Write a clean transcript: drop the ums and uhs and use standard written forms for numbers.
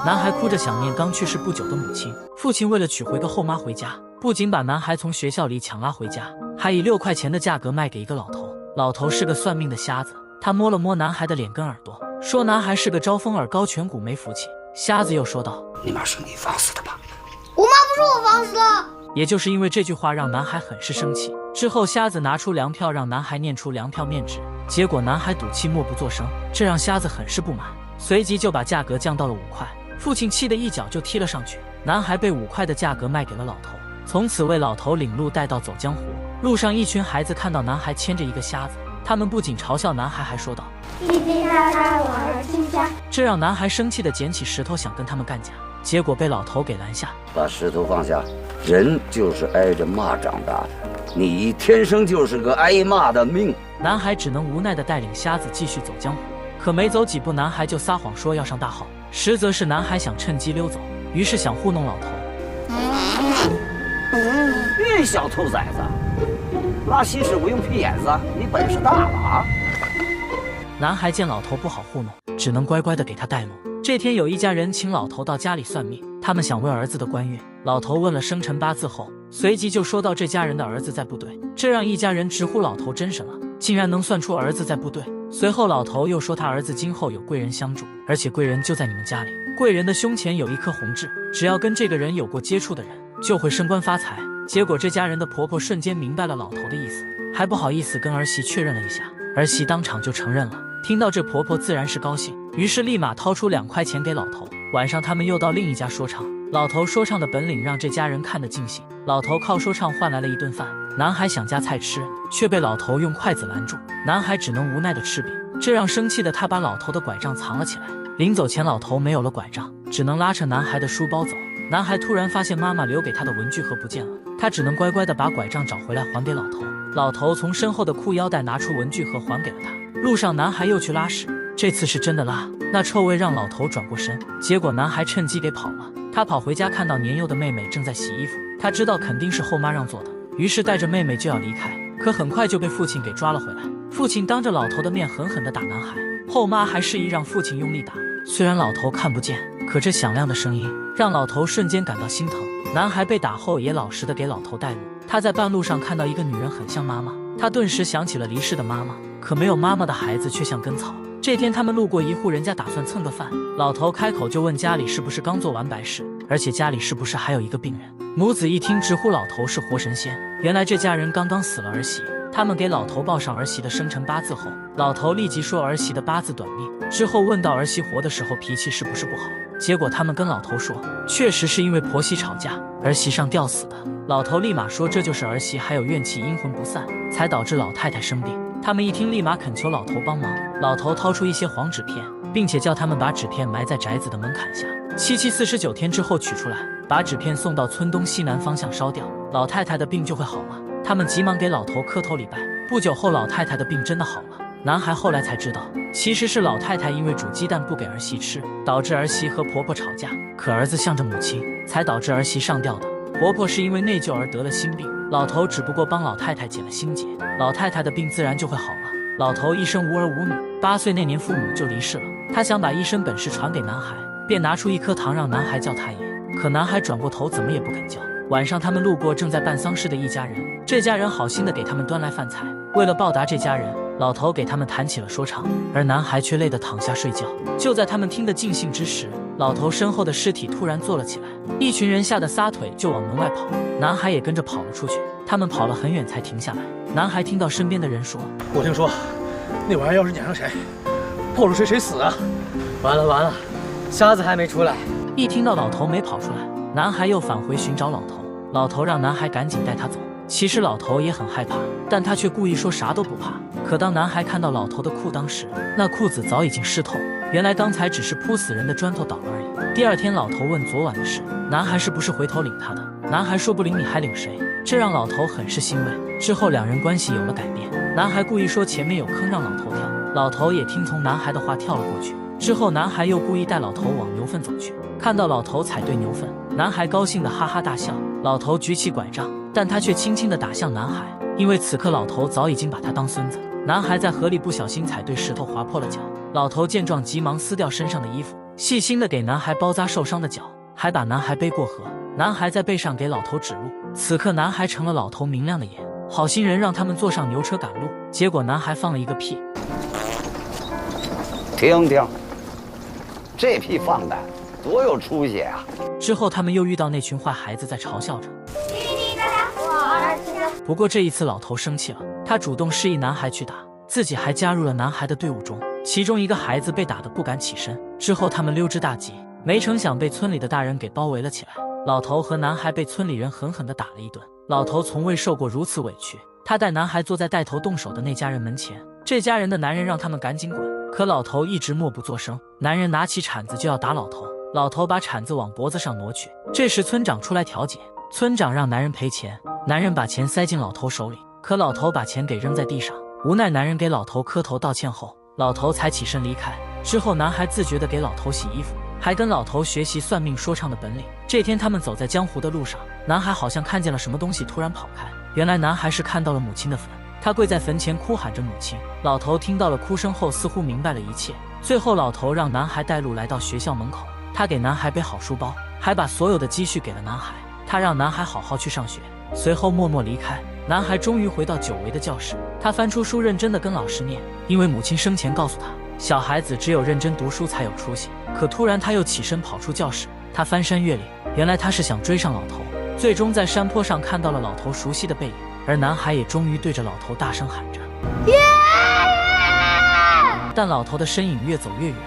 男孩哭着想念刚去世不久的母亲。父亲为了娶回个后妈回家，不仅把男孩从学校里强拉回家，还以6块钱的价格卖给一个老头。老头是个算命的瞎子，他摸了摸男孩的脸跟耳朵，说男孩是个招风耳高颧骨没福气。瞎子又说道：你妈是你放死的吧？我妈不是我放死的。也就是因为这句话让男孩很是生气。之后瞎子拿出粮票让男孩念出粮票面值，结果男孩赌气默不作声，这让瞎子很是不满，随即就把价格降到了5块。父亲气得一脚就踢了上去，男孩被5块的价格卖给了老头，从此为老头领路带到走江湖。路上一群孩子看到男孩牵着一个瞎子，他们不仅嘲笑男孩，还说道：一定要带我儿进家。这让男孩生气地捡起石头想跟他们干架，结果被老头给拦下。把石头放下，人就是挨着骂长大的，你天生就是个挨骂的命。男孩只能无奈地带领瞎子继续走江湖，可没走几步，男孩就撒谎说要上大号，实则是男孩想趁机溜走，于是想糊弄老头。小兔崽子，拉稀屎不用屁眼子，你本事大了啊！男孩见老头不好糊弄，只能乖乖地给他带路。这天有一家人请老头到家里算命，他们想问儿子的官运。老头问了生辰八字后，随即就说到这家人的儿子在部队，这让一家人直呼老头真神了，竟然能算出儿子在部队。随后老头又说他儿子今后有贵人相助，而且贵人就在你们家里，贵人的胸前有一颗红痣，只要跟这个人有过接触的人就会升官发财。结果这家人的婆婆瞬间明白了老头的意思，还不好意思跟儿媳确认了一下，儿媳当场就承认了。听到这婆婆自然是高兴，于是立马掏出2块钱给老头。晚上他们又到另一家说唱，老头说唱的本领让这家人看得尽兴，老头靠说唱换来了一顿饭。男孩想夹菜吃，却被老头用筷子拦住，男孩只能无奈的吃饼，这让生气的他把老头的拐杖藏了起来。临走前老头没有了拐杖，只能拉着男孩的书包走。男孩突然发现妈妈留给他的文具盒不见了，他只能乖乖的把拐杖找回来还给老头。老头从身后的裤腰带拿出文具盒还给了他。路上男孩又去拉屎，这次是真的拉，那臭味让老头转过身，结果男孩趁机给跑了。他跑回家看到年幼的妹妹正在洗衣服，他知道肯定是后妈让做的，于是带着妹妹就要离开，可很快就被父亲给抓了回来。父亲当着老头的面狠狠地打男孩，后妈还示意让父亲用力打。虽然老头看不见，可这响亮的声音让老头瞬间感到心疼。男孩被打后也老实的给老头带路。他在半路上看到一个女人很像妈妈，他顿时想起了离世的妈妈，可没有妈妈的孩子却像根草。这天他们路过一户人家，打算蹭个饭，老头开口就问家里是不是刚做完白事，而且家里是不是还有一个病人。母子一听直呼老头是活神仙，原来这家人刚刚死了儿媳。他们给老头报上儿媳的生辰八字后，老头立即说儿媳的八字短命，之后问到儿媳活的时候脾气是不是不好，结果他们跟老头说确实是因为婆媳吵架，儿媳上吊死的。老头立马说这就是儿媳还有怨气，阴魂不散，才导致老太太生病。他们一听立马恳求老头帮忙，老头掏出一些黄纸片，并且叫他们把纸片埋在宅子的门槛下，749天之后取出来，把纸片送到村东西南方向烧掉，老太太的病就会好了。他们急忙给老头磕头礼拜。不久后老太太的病真的好了。男孩后来才知道，其实是老太太因为煮鸡蛋不给儿媳吃，导致儿媳和婆婆吵架，可儿子向着母亲，才导致儿媳上吊的。婆婆是因为内疚而得了心病，老头只不过帮老太太解了心结，老太太的病自然就会好了。老头一生无儿无女，8岁那年父母就离世了。他想把一身本事传给男孩，便拿出1颗糖让男孩叫他爷，可男孩转过头怎么也不肯叫。晚上他们路过正在办丧事的一家人，这家人好心的给他们端来饭菜。为了报答这家人，老头给他们弹起了说唱，而男孩却累得躺下睡觉。就在他们听得尽兴之时，老头身后的尸体突然坐了起来，一群人吓得撒腿就往门外跑，男孩也跟着跑了出去。他们跑了很远才停下来。男孩听到身边的人说，我听说那玩意儿要是撵上谁，抱住谁谁死啊！完了完了，瞎子还没出来。一听到老头没跑出来，男孩又返回寻找老头。老头让男孩赶紧带他走。其实老头也很害怕，但他却故意说啥都不怕。可当男孩看到老头的裤裆时，那裤子早已经湿透，原来刚才只是扑死人的砖头倒了而已。第二天老头问昨晚的事，男孩是不是回头领他的？男孩说不领你还领谁？这让老头很是欣慰。之后两人关系有了改变。男孩故意说前面有坑让老头跳，老头也听从男孩的话跳了过去。之后男孩又故意带老头往牛粪走去，看到老头踩对牛粪，男孩高兴的哈哈大笑。老头举起拐杖，但他却轻轻地打向男孩，因为此刻老头早已经把他当孙子。男孩在河里不小心踩对石头，划破了脚。老头见状急忙撕掉身上的衣服，细心的给男孩包扎受伤的脚，还把男孩背过河。男孩在背上给老头指路。此刻男孩成了老头明亮的眼，好心人让他们坐上牛车赶路，结果男孩放了一个屁。听听，这屁放的多有出息啊！之后他们又遇到那群坏孩子在嘲笑着。不过这一次老头生气了，他主动示意男孩去打，自己还加入了男孩的队伍中。其中一个孩子被打得不敢起身，之后他们溜之大吉，没成想被村里的大人给包围了起来。老头和男孩被村里人狠狠地打了一顿。老头从未受过如此委屈，他带男孩坐在带头动手的那家人门前，这家人的男人让他们赶紧滚，可老头一直默不作声。男人拿起铲子就要打老头，老头把铲子往脖子上挪去。这时村长出来调解，村长让男人赔钱，男人把钱塞进老头手里，可老头把钱给扔在地上。无奈男人给老头磕头道歉后，老头才起身离开。之后男孩自觉地给老头洗衣服，还跟老头学习算命说唱的本领。这天他们走在江湖的路上，男孩好像看见了什么东西，突然跑开。原来男孩是看到了母亲的坟，他跪在坟前哭喊着母亲。老头听到了哭声后似乎明白了一切。最后老头让男孩带路来到学校门口，他给男孩背好书包，还把所有的积蓄给了男孩。他让男孩好好去上学，随后默默离开。男孩终于回到久违的教室，他翻出书认真地跟老师念，因为母亲生前告诉他，小孩子只有认真读书才有出息。可突然他又起身跑出教室，他翻山越岭，原来他是想追上老头。最终在山坡上看到了老头熟悉的背影，而男孩也终于对着老头大声喊着，但老头的身影越走越远。